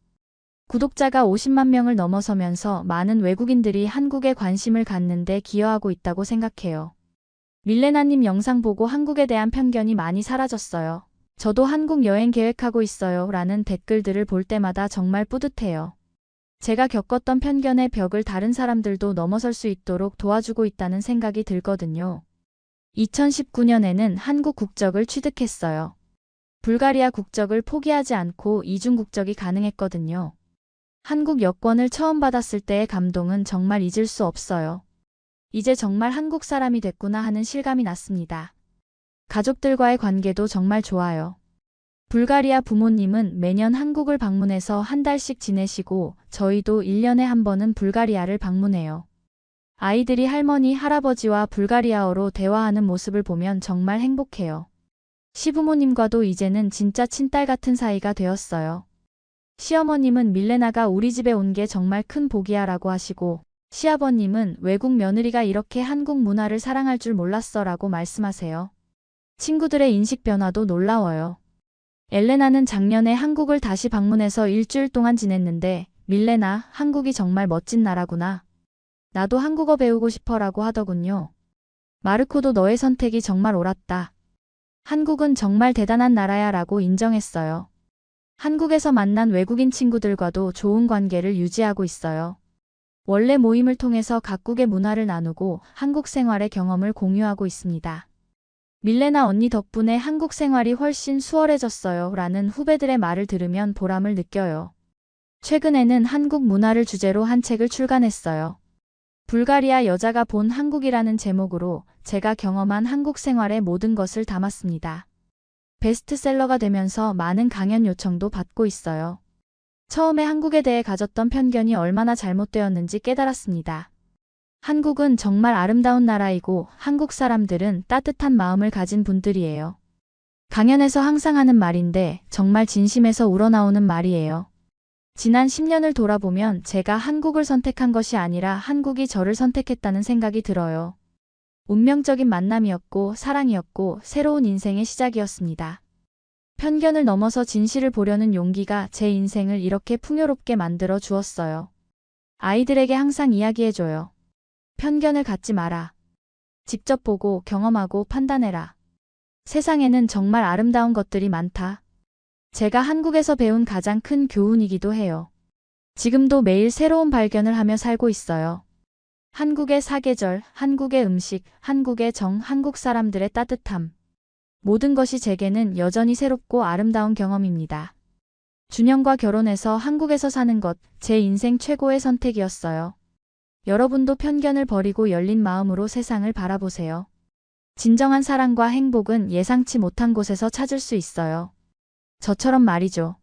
구독자가 50만 명을 넘어서면서 많은 외국인들이 한국에 관심을 갖는 데 기여하고 있다고 생각해요. 밀레나님 영상 보고 한국에 대한 편견이 많이 사라졌어요. 저도 한국 여행 계획하고 있어요. 라는 댓글들을 볼 때마다 정말 뿌듯해요. 제가 겪었던 편견의 벽을 다른 사람들도 넘어설 수 있도록 도와주고 있다는 생각이 들거든요. 2019년에는 한국 국적을 취득했어요. 불가리아 국적을 포기하지 않고 이중 국적이 가능했거든요. 한국 여권을 처음 받았을 때의 감동은 정말 잊을 수 없어요. 이제 정말 한국 사람이 됐구나 하는 실감이 났습니다. 가족들과의 관계도 정말 좋아요. 불가리아 부모님은 매년 한국을 방문해서 한 달씩 지내시고 저희도 1년에 한 번은 불가리아를 방문해요. 아이들이 할머니, 할아버지와 불가리아어로 대화하는 모습을 보면 정말 행복해요. 시부모님과도 이제는 진짜 친딸 같은 사이가 되었어요. 시어머님은 밀레나가 우리 집에 온 게 정말 큰 복이야 라고 하시고 시아버님은 외국 며느리가 이렇게 한국 문화를 사랑할 줄 몰랐어 라고 말씀하세요. 친구들의 인식 변화도 놀라워요. 엘레나는 작년에 한국을 다시 방문해서 일주일 동안 지냈는데 밀레나, 한국이 정말 멋진 나라구나. 나도 한국어 배우고 싶어 라고 하더군요. 마르코도 너의 선택이 정말 옳았다. 한국은 정말 대단한 나라야 라고 인정했어요. 한국에서 만난 외국인 친구들과도 좋은 관계를 유지하고 있어요. 원래 모임을 통해서 각국의 문화를 나누고 한국 생활의 경험을 공유하고 있습니다. 밀레나 언니 덕분에 한국 생활이 훨씬 수월해졌어요 라는 후배들의 말을 들으면 보람을 느껴요. 최근에는 한국 문화를 주제로 한 책을 출간했어요. 불가리아 여자가 본 한국이라는 제목으로 제가 경험한 한국 생활의 모든 것을 담았습니다. 베스트셀러가 되면서 많은 강연 요청도 받고 있어요. 처음에 한국에 대해 가졌던 편견이 얼마나 잘못되었는지 깨달았습니다. 한국은 정말 아름다운 나라이고 한국 사람들은 따뜻한 마음을 가진 분들이에요. 강연에서 항상 하는 말인데 정말 진심에서 우러나오는 말이에요. 지난 10년을 돌아보면 제가 한국을 선택한 것이 아니라 한국이 저를 선택했다는 생각이 들어요. 운명적인 만남이었고 사랑이었고 새로운 인생의 시작이었습니다. 편견을 넘어서 진실을 보려는 용기가 제 인생을 이렇게 풍요롭게 만들어 주었어요. 아이들에게 항상 이야기해줘요. 편견을 갖지 마라. 직접 보고 경험하고 판단해라. 세상에는 정말 아름다운 것들이 많다. 제가 한국에서 배운 가장 큰 교훈이기도 해요. 지금도 매일 새로운 발견을 하며 살고 있어요. 한국의 사계절, 한국의 음식, 한국의 정, 한국 사람들의 따뜻함. 모든 것이 제게는 여전히 새롭고 아름다운 경험입니다. 준영과 결혼해서 한국에서 사는 것, 제 인생 최고의 선택이었어요. 여러분도 편견을 버리고 열린 마음으로 세상을 바라보세요. 진정한 사랑과 행복은 예상치 못한 곳에서 찾을 수 있어요. 저처럼 말이죠.